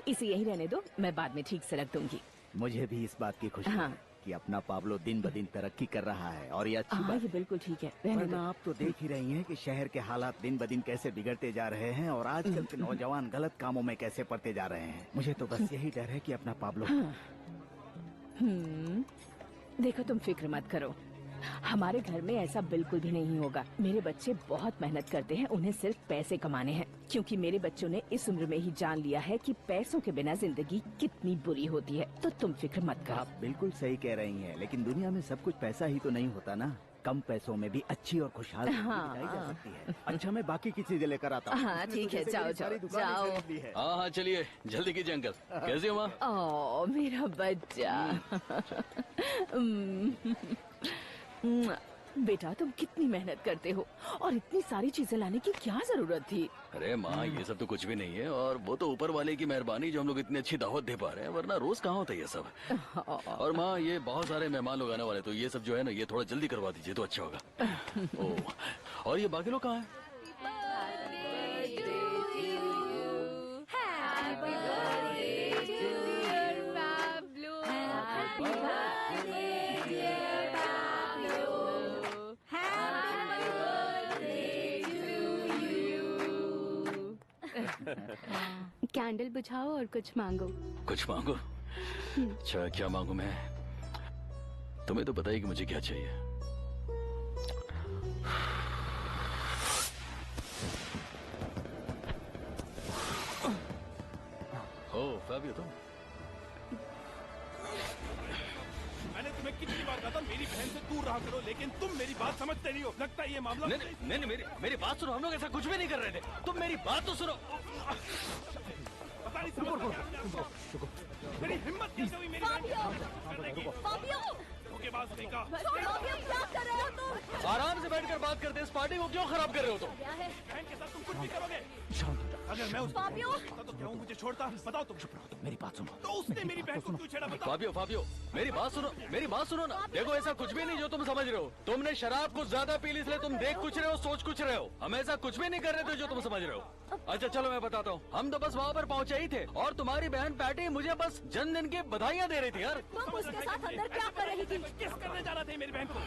इसे यही रहने दो, मैं बाद में ठीक से रख दूंगी। मुझे भी इस बात की खुशी है कि अपना पाब्लो दिन ब दिन तरक्की कर रहा है, और ये अच्छी बात। ये बिल्कुल ठीक है, रहने दो। आप तो देख ही रही हैं कि शहर के हालात दिन ब दिन कैसे बिगड़ते जा रहे हैं, और आजकल के नौजवान गलत कामों में कैसे पड़ते जा रहे हैं। मुझे तो बस यही डर है कि अपना पाब्लो। देखो तुम फिक्र मत करो, हमारे घर में ऐसा बिल्कुल भी नहीं होगा। मेरे बच्चे बहुत मेहनत करते हैं, उन्हें सिर्फ पैसे कमाने हैं, क्योंकि मेरे बच्चों ने इस उम्र में ही जान लिया है कि पैसों के बिना जिंदगी कितनी बुरी होती है। तो तुम फिक्र मत करो। आप बिल्कुल सही कह रही हैं, लेकिन दुनिया में सब कुछ पैसा ही तो नहीं होता ना। कम पैसों में भी अच्छी और खुशहाल जिंदगी बिताई जा सकती है। अच्छा मैं बाकी की चीजें लेकर आता हूँ। हाँ ठीक है, जाओ जाओ जाओ। हाँ हाँ चलिए, जल्दी कीजिए अंकल। कैसी हो माँ? ओ मेरा बच्चा। बेटा तुम कितनी मेहनत करते हो, और इतनी सारी चीजें लाने की क्या जरूरत थी? अरे माँ, ये सब तो कुछ भी नहीं है, और वो तो ऊपर वाले की मेहरबानी जो हम लोग इतनी अच्छी दावत दे पा रहे हैं, वरना रोज कहाँ होता है ये सब। और माँ, ये बहुत सारे मेहमान लोग आने वाले, तो ये सब जो है ना, ये थोड़ा जल्दी करवा दीजिए तो अच्छा होगा। ओह, और ये बाकी लोग कहाँ हैं? कैंडल बुझाओ और कुछ मांगो। कुछ मांगो? अच्छा क्या मांगू मैं? तुम्हें तो पता ही कि मुझे क्या चाहिए। ओ फाबियो, तुम? मैंने तुम्हें कितनी बार कहा था मेरी बहन से दूर रहा करो, लेकिन तुम मेरी बात समझते नहीं हो। लगता है ये मामला नहीं, मेरी बात सुनो। हम लोग ऐसा कुछ भी नहीं कर रहे थे, तुम मेरी बात तो सुनो। पता नहीं मेरी हिम्मत कैसे हुई मेरी बहन। धोखेबाज देखा। क्या कर रहे हो तुम? आराम से बैठकर बात करते हैं, इस पार्टी को क्यों खराब कर रहे हो तुम? क्या है? बहन के साथ तुम कुछ भी करोगे। अगर मैं उस फाबियो! तो क्या वो मुझे छोड़ता? बताओ तुम। मेरी बात सुनो। तो उसने मेरी बहन को क्यों छेड़ा? बताओ। फाबियो, फाबियो, मेरी बात सुनो, मेरी बात सुनो ना। देखो ऐसा कुछ भी नहीं जो तुम समझ रहे हो। तुमने शराब कुछ ज्यादा पी ली, इसलिए तुम देख कुछ रहे हो, सोच कुछ रहे हो। हम ऐसा कुछ भी नहीं कर रहे थे जो तुम समझ रहे हो। अच्छा चलो मैं बताता हूँ। हम तो बस वहाँ पर पहुँचे ही थे और तुम्हारी बहन पैटी मुझे बस जन्मदिन की बधाइयाँ दे रही थी यार। तुम उसके साथ अंदर क्या कर रही थी? किस करने जा रहे थे मेरी बहन को?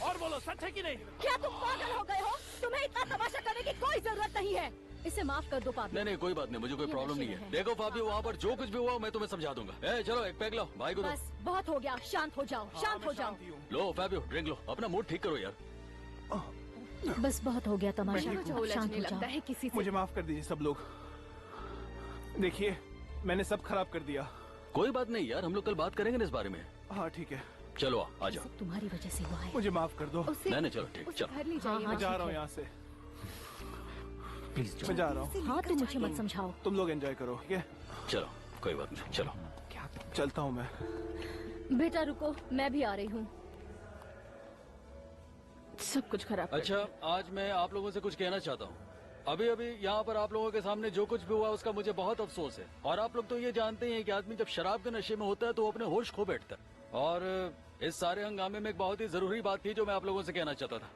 और बोलो, सच है कि नहीं? क्या तुम पागल हो गए हो? तुम्हें इतना तमाशा करने की कोई जरूरत नहीं है। इसे माफ कर दो पापी। नहीं नहीं कोई बात नहीं, मुझे कोई प्रॉब्लम नहीं है। देखो फाबियो, वहाँ पर जो कुछ भी हुआ मैं तुम्हें समझा दूंगा। चलो एक पैक लो, भाई को दो। बस बहुत हो गया, शांत हो जाओ, शांत हो जाओ। लो फाबियो ड्रिंक लो, अपना मूड ठीक करो यार। बस बहुत हो गया तमाशा, शांत हो लगता है किसी से। मुझे माफ कर दीजिए सब लोग। देखिए मैंने सब खराब कर दिया। कोई बात नहीं यार, हम लोग कल बात करेंगे ना इस बारे में। हाँ ठीक है, चलो आ जाओ। तुम्हारी वजह से हुआ है। मुझे माफ कर दो। नहीं नहीं चलो ठीक, चलो मैं जा रहा हूँ यहाँ से। प्लीज मैं जा रहा हूँ। हाँ तुम मुझे मत समझाओ। तुम लोग एंजॉय करो, ठीक है? चलो कोई बात नहीं, चलो चलता हूँ मैं। बेटा रुको, मैं भी आ रही हूँ। सब कुछ खराब। अच्छा आज मैं आप लोगों से कुछ कहना चाहता हूँ। अभी अभी यहाँ पर आप लोगों के सामने जो कुछ भी हुआ उसका मुझे बहुत अफसोस है। और आप लोग तो ये जानते हैं कि आदमी जब शराब के नशे में होता है तो वो अपने होश खो बैठता है। और इस सारे हंगामे में एक बहुत ही जरूरी बात थी जो मैं आप लोगों से कहना चाहता था,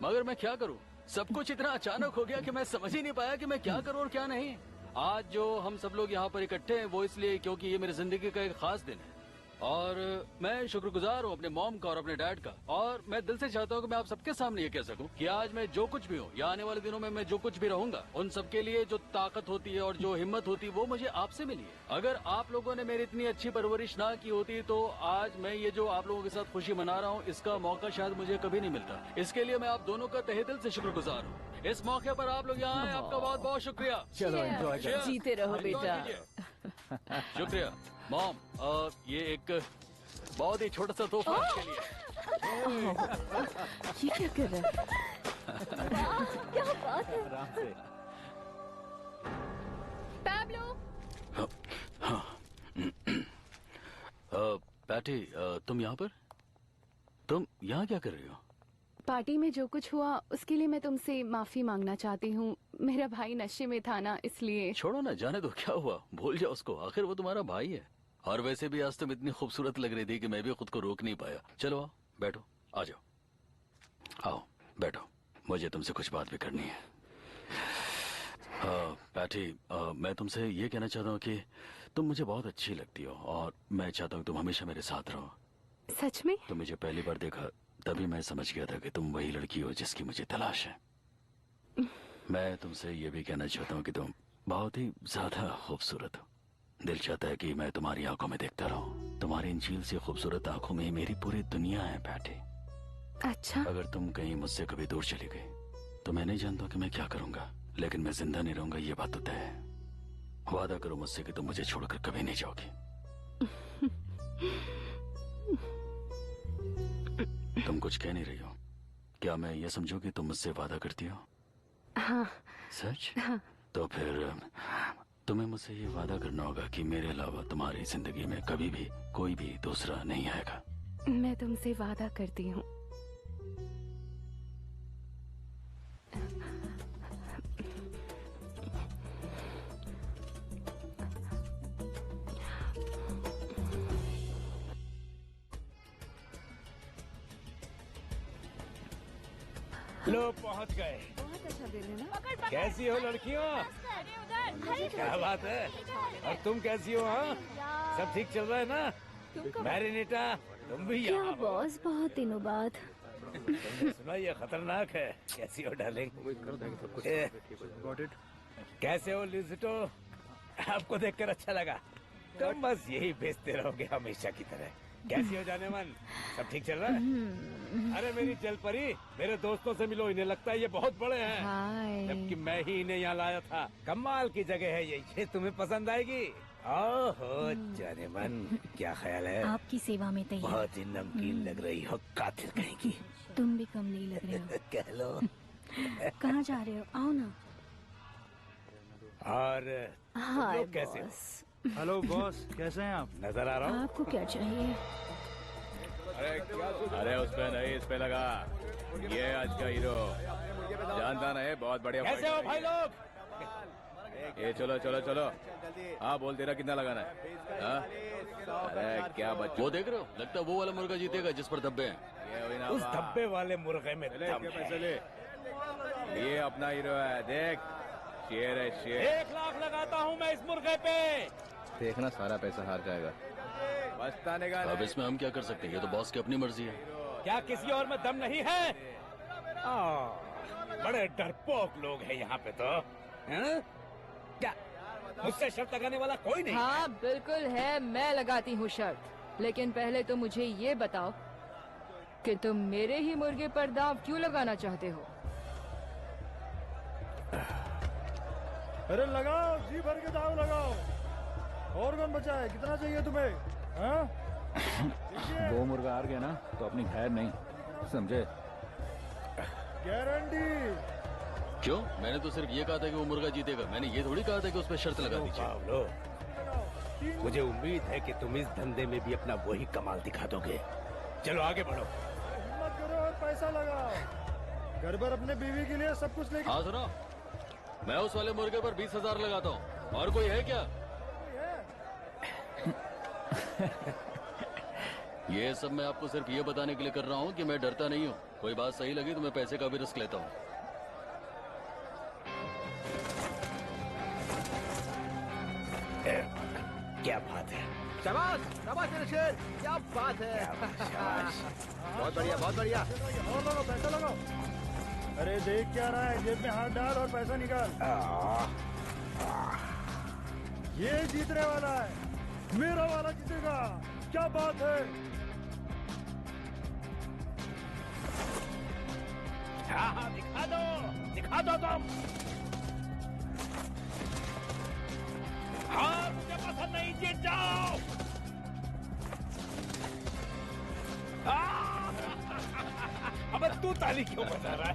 मगर मैं क्या करूँ, सब कुछ इतना अचानक हो गया कि मैं समझ ही नहीं पाया कि मैं क्या करूँ और क्या नहीं। आज जो हम सब लोग यहाँ पर इकट्ठे हैं वो इसलिए क्योंकि ये मेरी जिंदगी का एक खास दिन है और मैं शुक्रगुजार हूँ अपने मॉम का और अपने डैड का। और मैं दिल से चाहता हूँ कि मैं आप सबके सामने ये कह सकूँ कि आज मैं जो कुछ भी हूँ या आने वाले दिनों में मैं जो कुछ भी रहूंगा, उन सबके लिए जो ताकत होती है और जो हिम्मत होती है वो मुझे आपसे मिली है। अगर आप लोगों ने मेरी इतनी अच्छी परवरिश ना की होती तो आज मैं ये जो आप लोगों के साथ खुशी मना रहा हूँ इसका मौका शायद मुझे कभी नहीं मिलता। इसके लिए मैं आप दोनों का तहे दिल से शुक्रगुजार हूँ। इस मौके पर आप लोग यहाँ आए, आपका बहुत बहुत शुक्रिया। चलो एंजॉय करो। जीते रहो बेटा। शुक्रिया मॉम, ये एक बहुत ही छोटा सा तोहफा आपके लिए। ये क्या कर रहा है? क्या बात है? आराम से। पैब्लो। पैटी, तुम यहाँ पर? तुम यहाँ क्या कर रही हो? पार्टी में जो कुछ हुआ उसके लिए मैं तुमसे माफी मांगना चाहती हूँ। मेरा भाई नशे में था ना, इसलिए। छोड़ो ना, जाने दो, क्या हुआ, भूल जाओ उसको, आखिर वो तुम्हारा भाई है। और वैसे भी आज तुम इतनी खूबसूरत लग रही थी कि मैं भी खुद को रोक नहीं पाया। चलो आओ, बैठो, आ जाओ, आओ बैठो, मुझे तुमसे कुछ बात भी करनी है। पैटी, मैं तुमसे ये कहना चाहता हूँ कि तुम मुझे बहुत अच्छी लगती हो और मैं चाहता हूँ तुम हमेशा मेरे साथ रहो। सच में? तुम मुझे पहली बार देखा तभी मैं समझ गया था कि तुम वही लड़की हो जिसकी मुझे तलाश है। मैं तुमसे ये भी कहना चाहता हूँ कि तुम बहुत ही ज्यादा खूबसूरत हो। दिल चाहता है कि मैं तुम्हारी आंखों में देखता रहूं। तुम्हारी इन झील से खूबसूरत आंखों में मेरी पूरी दुनिया है पैटी। अच्छा। अगर तुम कहीं मुझसे कभी दूर चली गई तो मैं नहीं जानता कि मैं क्या करूंगा, लेकिन मैं जिंदा नहीं रहूंगा, ये बात तो तय है। वादा करो मुझसे कि तुम मुझे छोड़कर कभी नहीं जाओगी। तुम कुछ कह नहीं रही हो, क्या मैं ये समझूं कि तुम मुझसे वादा करती हो? हाँ। सच? हाँ। तो फिर तुम्हें मुझसे ये वादा करना होगा कि मेरे अलावा तुम्हारी जिंदगी में कभी भी कोई भी दूसरा नहीं आएगा। मैं तुमसे वादा करती हूँ। लो पहुंच गए। बहुत अच्छा दिन है ना? कैसी हो लड़कियों? क्या बात है? और तुम कैसी हो? हाँ, सब ठीक चल रहा है ना? मैरिनीटा, तुम भी क्या यहाँ? बॉस, बहुत दिनों बाद। तुमने सुना ये खतरनाक है। कैसी हो डार्लिंग? कैसे हो लिजिटो? आपको देखकर अच्छा लगा। तुम बस यही बेचते रहोगे हमेशा की तरह। कैसी हो जाने मन? सब ठीक चल रहा है? अरे मेरी जल परी, मेरे दोस्तों से मिलो, इन्हें लगता है ये बहुत बड़े हैं। हाय। जबकि मैं ही इन्हें यहाँ लाया था। कमाल की जगह है ये तुम्हें पसंद आएगी। ओहो जाने मन, क्या ख्याल है? आपकी सेवा में तैयार। बहुत ही नमकीन लग रही हो, कातिल कहेंगी। तुम भी कम नहीं लग रहे हो। कह लो। कहाँ जा रहे हो? आओ ना। और हाय लोग कैसे हो? बॉस। हेलो बॉस, कैसे हैं आप? नजर आ रहा हूँ। आपको क्या चाहिए? अरे उस पे नहीं, इस पे लगा। ये आज का हीरो जानता नहीं, बहुत बढ़िया। कैसे हो भाई लोग? ये चलो चलो चलो। हाँ बोल, तेरा कितना लगाना है? हाँ? अरे क्या बच्चे, वो देख रहे हो? लगता है वो वाला मुर्गा जीतेगा जिस पर धब्बे हैं। उस धब्बे वाले मुर्गे में दम है। पैसे ले। ये अपना हीरो है, देख। शेर है शेर। 1 लाख लगाता हूँ मैं इस मुर्गे पे। देखना सारा पैसा हार जाएगा। पछताने का। अब इसमें हम क्या कर सकते हैं? ये तो बॉस की अपनी मर्जी है। क्या किसी और में दम नहीं है? बड़े डरपोक लोग हैं यहाँ पे तो। हैं? क्या मुझसे शर्त लगाने वाला कोई नहीं? हाँ बिल्कुल है, मैं लगाती हूँ शर्त। लेकिन पहले तो मुझे ये बताओ कि तुम मेरे ही मुर्गे पर दांव क्यों लगाना चाहते हो? अरे लगाओ, जी भर के दाव लगाओ। और कौन बचा है? कितना चाहिए तुम्हें? हाँ? वो मुर्गा हार गया ना तो अपनी खैर नहीं, समझे? गारंटी। क्यों? मैंने तो सिर्फ ये कहा था कि वो मुर्गा जीतेगा। मैंने ये थोड़ी कहा था कि उस पर शर्त लगा दीजिए। मुझे उम्मीद है कि तुम इस धंधे में भी अपना वही कमाल दिखा दोगे। चलो आगे बढ़ो। हिम्मत करो और पैसा लगाओ। घर पर अपने बीवी के लिए सब कुछ लेके। हाँ सुनो, मैं उस वाले मुर्गे पर 20,000 लगाता हूँ। और कोई है क्या? ये सब मैं आपको सिर्फ ये बताने के लिए कर रहा हूँ कि मैं डरता नहीं हूँ। कोई बात सही लगी तो मैं पैसे का भी रिस्क लेता हूँ। क्या बात है? शाबाश शाबाश मेरे शेर, क्या बात है। बहुत बढ़िया बहुत बढ़िया। और लगाओ, पैसा लगाओ। अरे देख क्या रहा है? जेब में हाथ डाल और पैसा निकाल। ये जीतने वाला है, मेरा वाला जीतेगा। क्या बात है? हाँ दिखा दो तुम। हाँ मुझे पसंद नहीं, जीत जाओ। अब तू ताली क्यों बजा रहा है?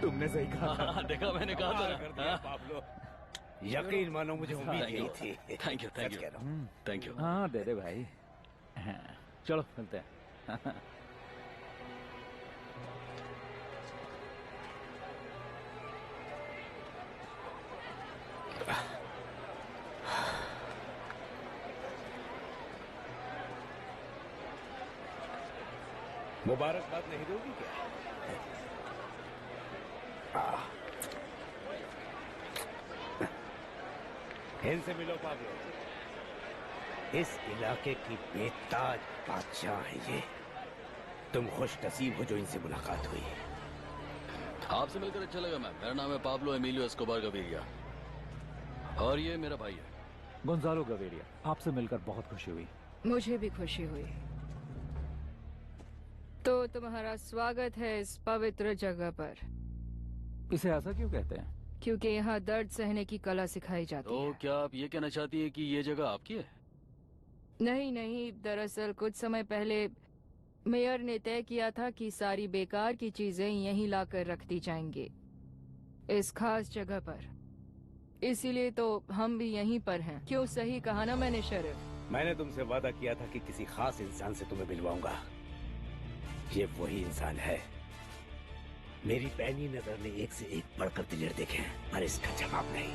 तुमने सही कहा। देखा, मैंने कहा था। पाब्लो, यकीन मानो मुझे उम्मीद नहीं थी। Thank you thank you thank you. हाँ दे दे भाई। हाँ, चलो मिलते हैं। मुबारकबाद नहीं दोगी क्या? इनसे मिलो पाब्लो। इस इलाके की बेताज बादशाह है ये। तुम खुश नसीब हो जो इनसे मुलाकात हुई। आपसे मिलकर अच्छा लगा मैम। मेरा नाम है पाब्लो एमिलियो एस्कोबार गवेरिया और ये मेरा भाई है गोंजालो गवेरिया। आपसे मिलकर बहुत खुशी हुई। मुझे भी खुशी हुई। तो तुम्हारा स्वागत है इस पवित्र जगह पर। इसे ऐसा क्यों कहते हैं? क्योंकि यहाँ दर्द सहने की कला सिखाई जाती तो है। क्या आप ये कहना चाहती है कि ये जगह आपकी है? नहीं, दरअसल कुछ समय पहले मेयर ने तय किया था कि सारी बेकार की चीजें यहीं लाकर रख दी जाएंगी इस खास जगह पर। इसीलिए तो हम भी यहीं पर हैं। क्यों, सही कहा ना मैंने शरीफ? मैंने तुमसे वादा किया था कि किसी खास इंसान से तुम्हें मिलवाऊंगा। ये वही इंसान है। मेरी पैनी नजर ने एक से एक बढ़कर दिलेर देखे हैं, पर इसका जवाब नहीं।